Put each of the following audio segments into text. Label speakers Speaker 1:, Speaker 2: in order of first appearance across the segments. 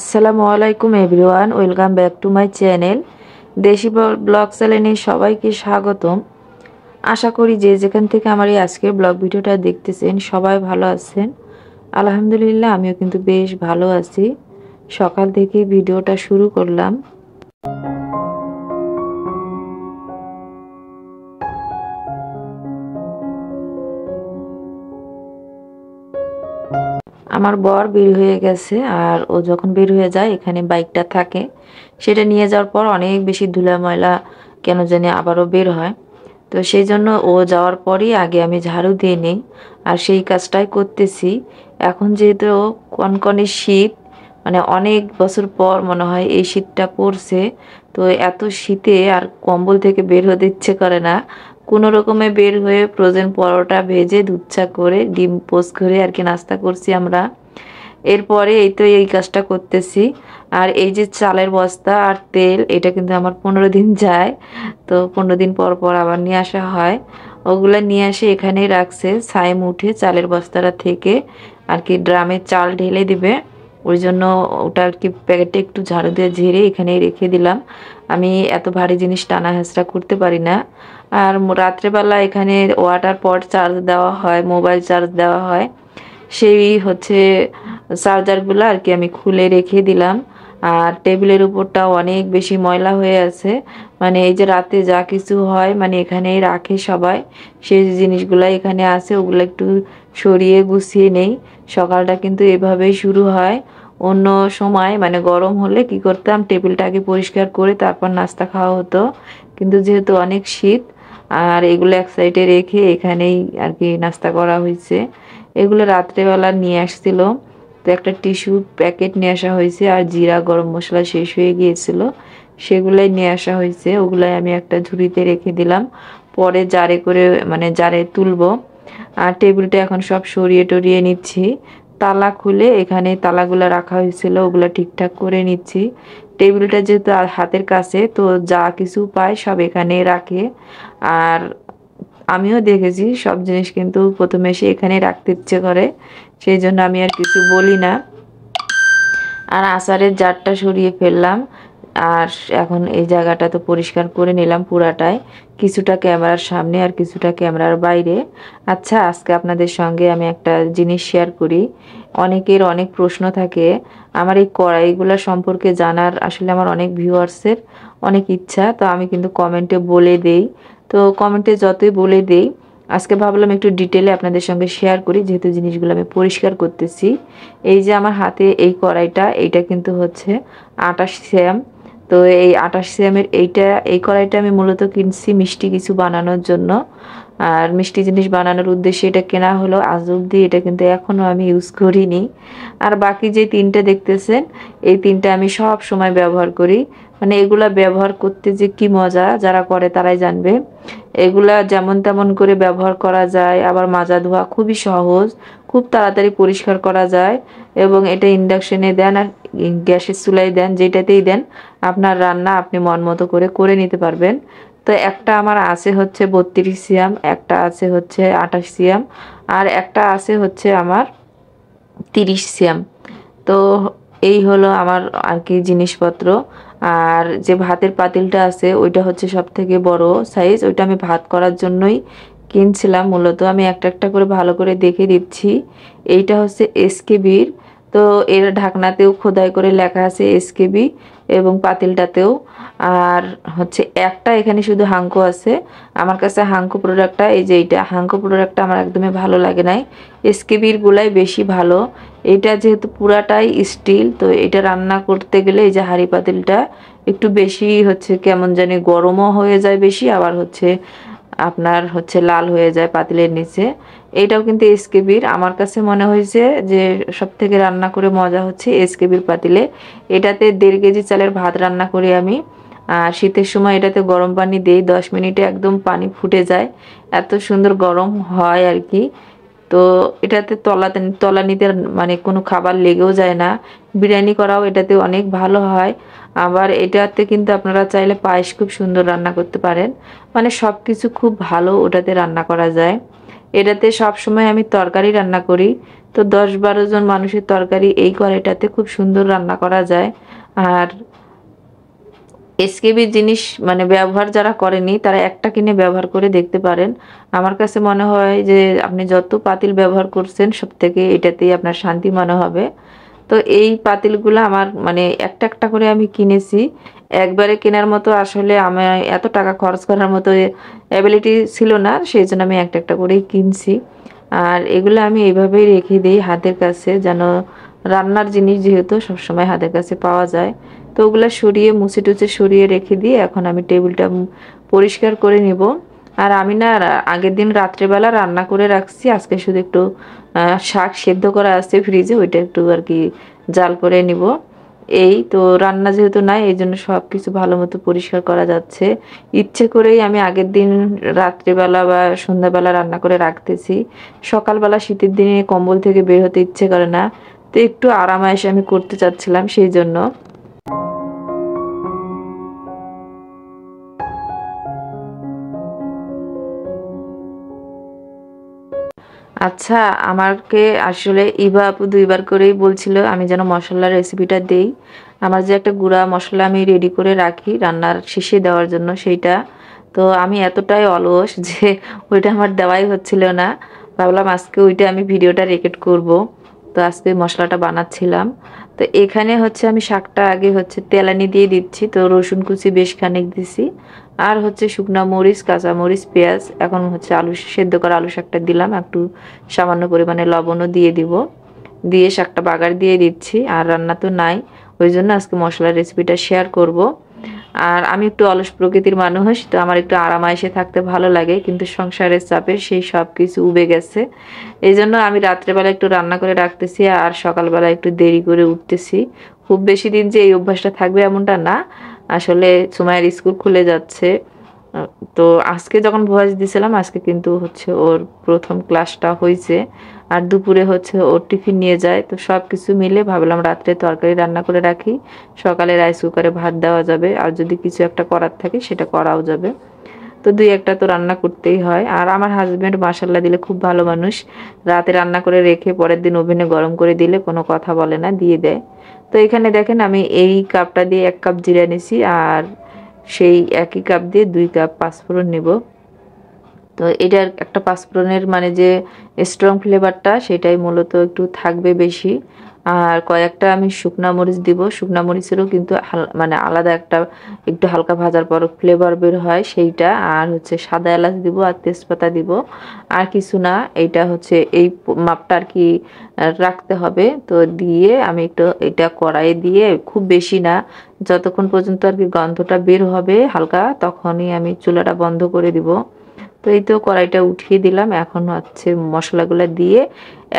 Speaker 1: আসসালামু আলাইকুম everyone, welcome back to my channel দেশি ব্লগ চ্যানেলে সবাইকে স্বাগতম। আশা করি যে যেখান থেকে আমার এই আজকের ব্লগ ভিডিওটা দেখতেছেন সবাই ভালো আছেন। আলহামদুলিল্লাহ আমিও কিন্তু বেশ ভালো আছি। সকাল থেকে ভিডিওটা শুরু করলাম। আমার বর বের হয়ে গেছে, আর ও যখন বের হয়ে যায় এখানে বাইকটা থাকে, সেটা নিয়ে যাওয়ার পর অনেক বেশি ধুলা ময়লা কেন জানি আবারও বের হয়। তো সেই জন্য ও যাওয়ার পরই আগে আমি ঝাড়ু দিয়ে নিই, আর সেই কাজটাই করতেছি। এখন যেহেতু কনকনে শীত, মানে অনেক বছর পর মনে হয় এই শীতটা পড়ছে। তো এত শীতে আর কম্বল থেকে বের হতে ইচ্ছে করে না। কোনো রকমে বের হয়ে ফ্রোজেন পরোটা ভেজে দুধ চা করে ডিম পোস্ট করে আর কি নাস্তা করছি আমরা। এরপরে এই তো এই কাজটা করতেছি। আর এই যে চালের বস্তা আর তেল, এটা কিন্তু আমার 15 দিন যায়। তো 15 দিন পর পর আবার নিয়ে আসা হয়। ওগুলা নিয়ে আসে এখানেই রাখছে, ছাই মুঠে চালের বস্তাটা থেকে আর কি ড্রামে চাল ঢেলে দিবে। ওই জন্য ওটা আর কি প্যাকেটটা একটু ঝাড়ু দিয়ে ঝেড়ে এখানেই রেখে দিলাম। আমি এত ভারী জিনিস টানা হেঁচড়া করতে পারি না। আর রাত্রেবেলা এখানে ওয়াটার পট চার্জ দেওয়া হয়, মোবাইল চার্জ দেওয়া হয়। সেই হচ্ছে চার্জারগুলো আর কি আমি খুলে রেখে দিলাম। আর টেবিলের উপরটাও অনেক বেশি ময়লা হয়ে আছে, মানে এই যে রাতে যা কিছু হয় মানে এখানেই রাখে সবাই, সেই জিনিসগুলো এখানে আছে, ওগুলো একটু সরিয়ে গুছিয়ে নেই। সকালটা কিন্তু এভাবেই শুরু হয়। অন্য সময় মানে গরম হলে কি করতাম, টেবিলটা আগে পরিষ্কার করে তারপর নাস্তা খাওয়া হতো। কিন্তু যেহেতু অনেক শীত, আর এগুলো এক সাইডে রেখে এখানেই আর কি নাস্তা করা হয়েছে। এগুলো রাত্রেবেলা নিয়ে আসছিল, তো একটা টিস্যু প্যাকেট নিয়ে আসা হয়েছে, আর জিরা গরম মশলা শেষ হয়ে গিয়েছিল, সেগুলাই নিয়ে আসা হয়েছে। ওগুলাই আমি একটা ঝুড়িতে রেখে দিলাম, পরে জারে করে মানে জারে তুলবো। আর টেবিলটা এখন সব সরিয়ে টরিয়ে নিচ্ছি। তালা খুলে এখানে তালাগুলো রাখা হয়েছিল, ওগুলো ঠিকঠাক করে নিচ্ছি। টেবিলটা যেহেতু হাতের কাছে, তো যা কিছু পায় সব এখানে রাখে। আর আমিও দেখেছি সব জিনিস কিন্তু প্রথমে এসে এখানে রাখতে ইচ্ছে করে, সেই জন্য আমি আর কিছু বলি না। আর আচারের জারটা সরিয়ে ফেললাম। আর এখন এই জায়গাটা তো পরিষ্কার করে নিলাম পুরাটাই, কিছুটা ক্যামেরার সামনে আর কিছুটা ক্যামেরার বাইরে। আচ্ছা, আজকে আপনাদের সঙ্গে আমি একটা জিনিস শেয়ার করি। অনেকের অনেক প্রশ্ন থাকে আমার এই কড়াইগুলো সম্পর্কে জানার, আসলে আমার অনেক ভিউয়ার্সের অনেক ইচ্ছা, তো আমি কিন্তু কমেন্টে বলে দেই। তো কমেন্টে যতই বলে দেই, আজকে ভাবলাম একটু ডিটেলে আপনাদের সঙ্গে শেয়ার করি, যেহেতু জিনিসগুলো আমি পরিষ্কার করতেছি। এই যে আমার হাতে এই কড়াইটা, এইটা কিন্তু হচ্ছে 28 সিএম। তো এই 28 সিএমের এই কড়াইটা আমি মূলত কিনছি মিষ্টি কিছু বানানোর জন্য। আর মিষ্টি জিনিস বানানোর উদ্দেশ্যে এটা কেনা হলো, আজ অব্দি এটা কিন্তু এখনও আমি ইউজ করিনি। আর বাকি যে তিনটা দেখতেছেন, এই তিনটা আমি সব সময় ব্যবহার করি। মানে এগুলা ব্যবহার করতে যে কি মজা, যারা করে তারাই জানবে। এগুলা যেমন তেমন করে ব্যবহার করা যায়, আবার মাজা ধোয়া খুবই সহজ, খুব তাড়াতাড়ি পরিষ্কার করা যায়। এবং এটা ইন্ডাকশনে দেন আর গ্যাসের চুলায় দেন, যেটাতেই দেন আপনার রান্না আপনি মন মতো করে করে নিতে পারবেন। তো একটা আমার আছে হচ্ছে 32 সিএম, একটা আছে হচ্ছে 28 সিএম, আর একটা আছে হচ্ছে আমার 30 সিএম। তো এই হলো আমার আর কি জিনিসপত্র। আর যে ভাতের পাতিলটা আছে ওইটা হচ্ছে সব থেকে বড় সাইজ, ওইটা আমি ভাত করার জন্যই কিনছিলাম মূলত। আমি একটা একটা করে ভালো করে দেখে দিচ্ছি। এইটা হচ্ছে এসকেবির। তো এর ঢাকনাতেও খোদাই করে লেখা আছে এসকেবি, এবং পাতিলটাতেও। আর হচ্ছে একটা এখানে শুধু হাঙ্কো আছে। আমার কাছে হাঙ্কো প্রোডাক্টটা, এই যে এইটা হাঙ্কো প্রোডাক্টটা আমার একদমই ভালো লাগে নাই, এসকেবির গুলাই বেশি ভালো। এটা যেহেতু পুরাটাই স্টিল, তো এটা রান্না করতে গেলে এই যে হাঁড়ি পাতিলটা একটু বেশি হচ্ছে কেমন জানি গরমও হয়ে যায় বেশি, আবার হচ্ছে আপনার হচ্ছে লাল হয়ে যায় পাতিলের নিচে। এইটাও কিন্তু এসকেবির। আমার কাছে মনে হয়েছে যে সব থেকে রান্না করে মজা হচ্ছে এসকেবির পাতিলে। এটাতে 1.5 কেজি চালের ভাত রান্না করি আমি। আর শীতের সময় এটাতে গরম পানি দিই, 10 মিনিটে একদম পানি ফুটে যায়, এত সুন্দর গরম হয় আর কি। তো এটাতে তলানিতে মানে কোনো খাবার লেগেও যায় না। বিরিয়ানি করাও এটাতে অনেক ভালো হয়। আবার এটাতে কিন্তু আপনারা চাইলে পায়েস খুব সুন্দর রান্না করতে পারেন, মানে সব কিছু খুব ভালো ওটাতে রান্না করা যায়। এটাতে সব সময় আমি তরকারি রান্না করি। তো 10-12 জন মানুষের তরকারি এই কড়াইটাতে খুব সুন্দর রান্না করা যায়। আর এসকেবি জিনিস মানে ব্যবহার যারা করেনি তারা একটা কিনে ব্যবহার করে দেখতে পারেন। আমার কাছে মনে হয় যে আপনি যত পাতিল ব্যবহার করছেন সব থেকে এটাতেই আপনার শান্তি মনে হবে। তো এই পাতিলগুলো আমার মানে একটা একটা করে আমি কিনেছি। একবারে কেনার মতো আসলে আমার এত টাকা খরচ করার মতো অ্যাবিলিটি ছিল না, সেই জন্য আমি একটা একটা করেই কিনছি। আর এগুলো আমি এইভাবেই রেখে দিই হাতের কাছে, যেন রান্নার জিনিস যেহেতু সবসময় হাতের কাছে পাওয়া যায়। তো ওগুলো সরিয়ে মুছে টুছে সরিয়ে রেখে দিয়ে এখন আমি টেবিলটা পরিষ্কার করে নিব। আর আমি না আগের দিন রাত্রেবেলা রান্না করে রাখছি, আজকে শুধু একটু শাক সেদ্ধ করা আছে ফ্রিজে, ওইটা একটু আর কি জাল করে নিব। এই তো রান্না যেহেতু নাই এই জন্য সব কিছু ভালো মতো পরিষ্কার করা যাচ্ছে। ইচ্ছে করেই আমি আগের দিন রাত্রিবেলা বা সন্ধ্যাবেলা রান্না করে রাখতেছি। সকালবেলা শীতের দিনে কম্বল থেকে বের হতে ইচ্ছে করে না, তো একটু আরামায়েশে আমি করতে চাচ্ছিলাম সেই জন্য। আচ্ছা, আমাকে আসলে ইভা আপু 2বার করেই বলছিল আমি যেন মশলার রেসিপিটা দেই। আমার যে একটা গুঁড়া মশলা আমি রেডি করে রাখি রান্নার শেষে দেওয়ার জন্য সেইটা, তো আমি এতটাই অলস যে ওইটা আমার দেওয়াই হচ্ছিল না। ভাবলাম আজকে ওইটা আমি ভিডিওটা রেকর্ড করব। তো আজকে মশলাটা বানাচ্ছিলাম। তো এখানে হচ্ছে আমি শাকটা আগে হচ্ছে তেলানি দিয়ে দিচ্ছি, তো রসুন কুচি বেশ খানিক দিছি। আর হচ্ছে শুকনা মরিচ, কাঁচা মরিচ, পেঁয়াজ, এখন হচ্ছে আলু সেদ্ধ করা আলু শাকটা দিলাম, একটু সামান্য পরিমাণে লবণও দিয়ে দিব। দিয়ে শাকটা বাগার দিয়ে দিচ্ছি। আর রান্না তো নাই, ওই জন্য আজকে মশলার রেসিপিটা শেয়ার করব। আর আমি একটু অলস প্রকৃতির মানুষ, তো আমার একটু আরামায়েশে থাকতে ভালো লাগে, কিন্তু সংসারের চাপে সেই সব কিছু উবে গেছে। এই জন্য আমি রাত্রেবেলা একটু রান্না করে রাখতেছি আর সকালবেলা একটু দেরি করে উঠতেছি। খুব বেশি দিন যে এই অভ্যাসটা থাকবে এমনটা না, আসলে সুমাইয়ের স্কুল খুলে যাচ্ছে। তো আজকে যখন ভয়েস দিছিলাম আজকে কিন্তু হচ্ছে ওর প্রথম ক্লাসটা হয়েছে। আর দুপুরে হচ্ছে ওর টিফিন নিয়ে যায়, তো সব কিছু মিলে ভাবলাম রাত্রে তরকারি রান্না করে রাখি, সকালে রাইস কুকারে ভাত দেওয়া যাবে, আর যদি কিছু একটা করার থাকে সেটা করাও যাবে। তো দুই একটা তো রান্না করতেই হয়। আর আমার হাজব্যান্ড মাশাল্লাহ দিলে খুব ভালো মানুষ, রাতে রান্না করে রেখে পরের দিন ওভেনে গরম করে দিলে কোনো কথা বলে না, দিয়ে দেয়। তো এখানে দেখেন আমি এই কাপটা দিয়ে 1 কাপ জিরা নিছি, আর সেই একই কাপ দিয়ে 2 কাপ পাঁচফোড়ন নেব। তো এটার একটা পাঁচফোড়নের মানে যে স্ট্রং ফ্লেভারটা সেটাই মূলত একটু থাকবে বেশি। আর কয়েকটা আমি শুকনা মরিচ দিব, শুকনা মরিচেরও কিন্তু মানে আলাদা একটা একটু হালকা ভাজার পর ফ্লেভার বের হয় সেইটা। আর হচ্ছে সাদা এলাচ দিব আর তেজপাতা দিব, আর কিছু না। এইটা হচ্ছে এই মাপটা আর কি রাখতে হবে। তো দিয়ে আমি একটু এটা কড়াইয়ে দিয়ে খুব বেশি না, যতক্ষণ পর্যন্ত আর কি গন্ধটা বের হবে হালকা তখনই আমি চুলাটা বন্ধ করে দিব। তো এই তো কড়াইটা উঠিয়ে দিলাম, এখন হচ্ছে মশলাগুলো দিয়ে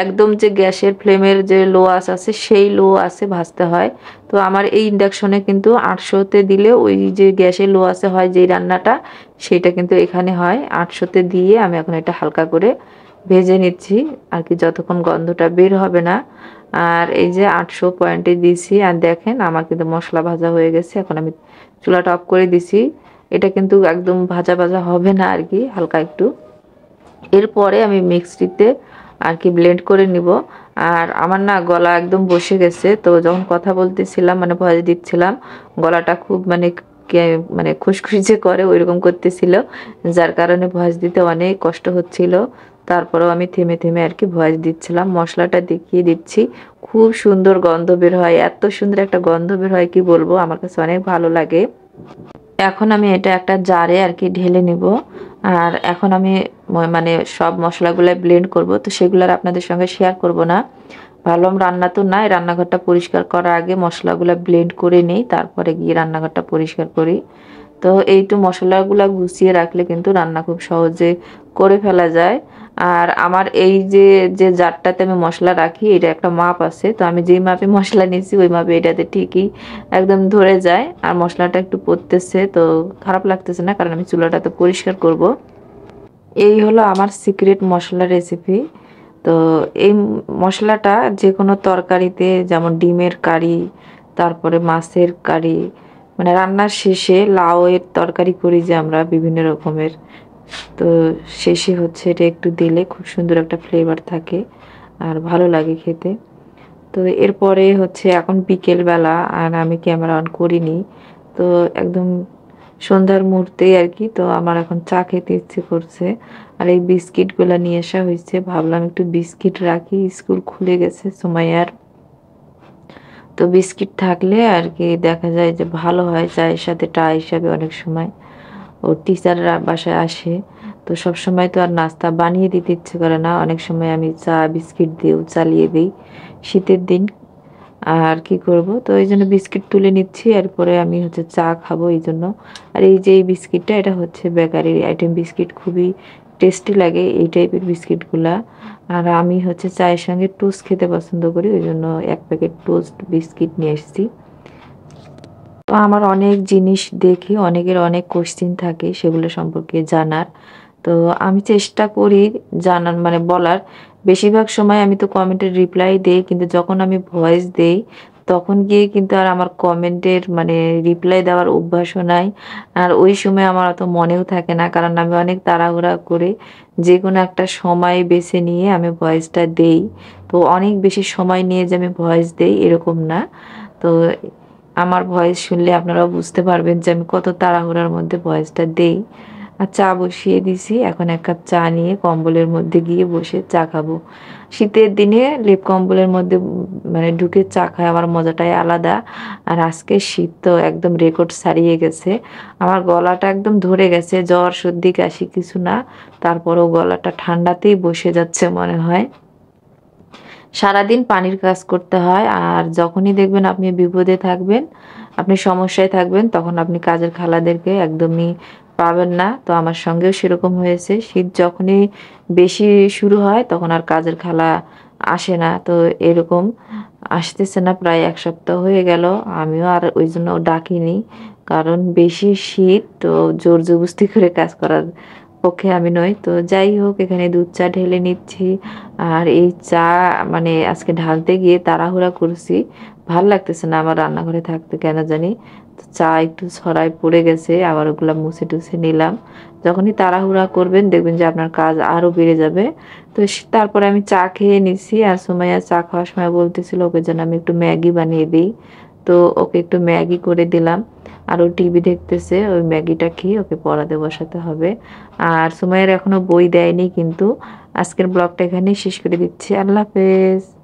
Speaker 1: একদম যে গ্যাসের ফ্লেমের যে লো আঁচ আছে সেই লো আঁচে ভাজতে হয়। তো আমার এই ইন্ডাকশনে কিন্তু 800-তে দিলে ওই যে গ্যাসের লো আঁচে হয় যেই রান্নাটা সেটা কিন্তু এখানে হয় 800-তে দিয়ে আমি এখন এটা হালকা করে ভেজে নিচ্ছি আর কি, যতক্ষণ গন্ধটা বের হবে না। আর এই যে 800 পয়েন্টে দিয়েছি, আর দেখেন আমার কিন্তু মশলা ভাজা হয়ে গেছে। এখন আমি চুলাটা অফ করে দিছি। এটা কিন্তু একদম ভাজা ভাজা হবে না আর কি, হালকা একটু। এরপরে আমি মিক্সিতে আর কি ব্লেন্ড করে নিব। আর আমার না গলা একদম বসে গেছে, তো যখন কথা বলতেছিলাম মানে ভয়েস দিচ্ছিলাম গলাটা খুব মানে মানে খুশখুশি যে করে ওইরকম করতেছিল, যার কারণে ভয়েস দিতে অনেক কষ্ট হচ্ছিল। তারপরেও আমি থেমে থেমে আর কি ভয়েস দিচ্ছিলাম। মশলাটা দেখিয়ে দিচ্ছি, খুব সুন্দর গন্ধ বের হয়, এত সুন্দর একটা গন্ধ বের হয় কি বলবো, আমার কাছে অনেক ভালো লাগে। এখন আমি এটা একটা জারে আর কি ঢেলে নিব। আর এখন আমি মানে সব মশলাগুলো ব্লেন্ড করব, তো সেগুলো আর আপনাদের সঙ্গে শেয়ার করব না। ভাবলাম রান্না তো নাই, রান্নাঘরটা পরিষ্কার করার আগে মশলাগুলো ব্লেন্ড করে নেই, তারপরে গিয়ে রান্নাঘরটা পরিষ্কার করি। তো এই তো মশলাগুলো গুছিয়ে রাখলে কিন্তু রান্না খুব সহজে করে ফেলা যায়। আর আমার এই যে যে জারটাতে আমি মশলা রাখি এটা একটা মাপ আছে, তো আমি যেই মাপে মশলা নিয়েছি ওই মাপে এটাতে ঠিকই একদম ধরে যায়। আর মশলাটা একটু পড়তেছে তো খারাপ লাগতেছে না, কারণ আমি চুলাটাতে পরিষ্কার করব। এই হলো আমার সিক্রেট মশলা রেসিপি। তো এই মশলাটা যে কোনো তরকারিতে, যেমন ডিমের কারি, তারপরে মাছের কারি, মানে রান্নার শেষে লাউয়ের তরকারি করি যে আমরা বিভিন্ন রকমের, তো শেষে হচ্ছে এটা একটু দিলে খুব সুন্দর একটা ফ্লেভার থাকে আর ভালো লাগে খেতে। তো এরপরে হচ্ছে এখন বিকেলবেলা আর আমি ক্যামেরা অন করিনি। তো একদম সন্ধ্যার মুহূর্তেই আরকি। তো আমার এখন চা খেতে ইচ্ছে করছে। আর এই বিস্কিটগুলা নিয়ে আসা হইছে। ভাবলাম একটু বিস্কিট রাখি। স্কুল খুলে গেছে সুমাইয়ার। তো বিস্কিট থাকলে আরকি দেখা যায় যে ভালো হয় চায়ের সাথে টা হিসাবে অনেক সময়। ওর টিচাররা বাসায় আসে। তো সবসময় তো আর নাস্তা বানিয়ে দিতে ইচ্ছে করে না। অনেক সময় আমি চা বিস্কিট দিয়েও চালিয়ে দেই। শীতের দিন আর কি করব? তো এইজন্য বিস্কিট তুলে নিচ্ছি। এরপরে আমি হচ্ছে চা খাবো এইজন্য। আর এই যে এই বিস্কিটটা এটা হচ্ছে বেকারির আইটেম বিস্কিট খুবই টেস্টি লাগে এই টাইপের বিস্কিটগুলা। আর আমি হচ্ছে চায়ের সঙ্গে টোস্ট খেতে পছন্দ করি। ওইজন্য ১ প্যাকেট টোস্ট বিস্কিট নিয়ে এসেছি। তো আমার অনেক জিনিস দেখি, অনেকের অনেক কোয়েশ্চেন থাকে সেগুলো সম্পর্কে জানার। তো আমি চেষ্টা করি জানার মানে বলার। বেশিরভাগ সময় আমি তো কমেন্টের রিপ্লাই দেই, কিন্তু যখন আমি ভয়েস দেই তখন গিয়ে কিন্তু আর আমার কমেন্টের মানে রিপ্লাই দেওয়ার অভ্যাসও নাই। আর ওই সময় আমার অত মনেও থাকে না, কারণ আমি অনেক তাড়াহুড়া করে যেকোনো একটা সময় বেছে নিয়ে আমি ভয়েসটা দেই। তো অনেক বেশি সময় নিয়ে যে আমি ভয়েস দেই এরকম না। তো আমার ভয়েস শুনলে আপনারাও বুঝতে পারবেন যে আমি কত তাড়াহুড়ার মধ্যে ভয়েসটা দেই। আর চা বসিয়ে দিছি। এখন ১ কাপ চা নিয়ে কম্বলের মধ্যে গিয়ে বসে চা খাবো। শীতের দিনে লেপ কম্বলের মধ্যে মানে ঢুকে চা খাওয়ার মজাটাই আলাদা। আর আজকে শীত তো একদম রেকর্ড ছাড়িয়ে গেছে। আমার গলাটা একদম ধরে গেছে। জ্বর, সর্দি, কাশি কিছু না। তারপরেও গলাটা ঠান্ডাতেই বসে যাচ্ছে মনে হয়। সারাদিন পানির কাজ করতে হয়। আর যখনই দেখবেন আপনি বিপদে থাকবেন, আপনি সমস্যায় থাকবেন, তখন আপনি কাজের খালাদেরকে একদমই পাবেন না। তো আমার সঙ্গেও সেরকম হয়েছে। শীত যখনই বেশি শুরু হয় তখন আর কাজের খালা আসে না। তো এরকম আসতেছে না, প্রায় ১ সপ্তাহ হয়ে গেল। আমিও আর ওইজন্য ডাকিনি। কারণ বেশি শীত, তো জোর জবরদস্তি করে কাজ করার পক্ষে আমি নই। তো যাই হোক, এখানে দুধ চা ঢেলে নিচ্ছি। আর এই চা মানে আজকে ঢালতে গিয়ে তাড়াহুড়া করছি। ভাল লাগতেছে না আমার রান্নাঘরে থাকতে কেন জানি। তো চা একটু ছড়ায় পড়ে গেছে, আবার ওগুলা মুছে-টুছে নিলাম। যখনই তাড়াহুড়া করবেন দেখবেন যে আপনার কাজ আরো বেড়ে যাবে। তো তারপরে আমি চা খেয়ে নিছি। আর সুমাইয়া চা খাওয়ার সময় বলতেছিল ওকে যেন আমি একটু ম্যাগি বানিয়ে দিই। তো ওকে একটু ম্যাগি করে দিলাম। আর ও টিভি দেখতেছে। ওই ম্যাগিটা খেয়ে ওকে পড়াতে বসাতে হবে। আর সুমাইয়ার এখনো বই দেয়নি কিন্তু। আজকের ব্লগটা এখানেই শেষ করে দিচ্ছি। আল্লাহ হাফেজ।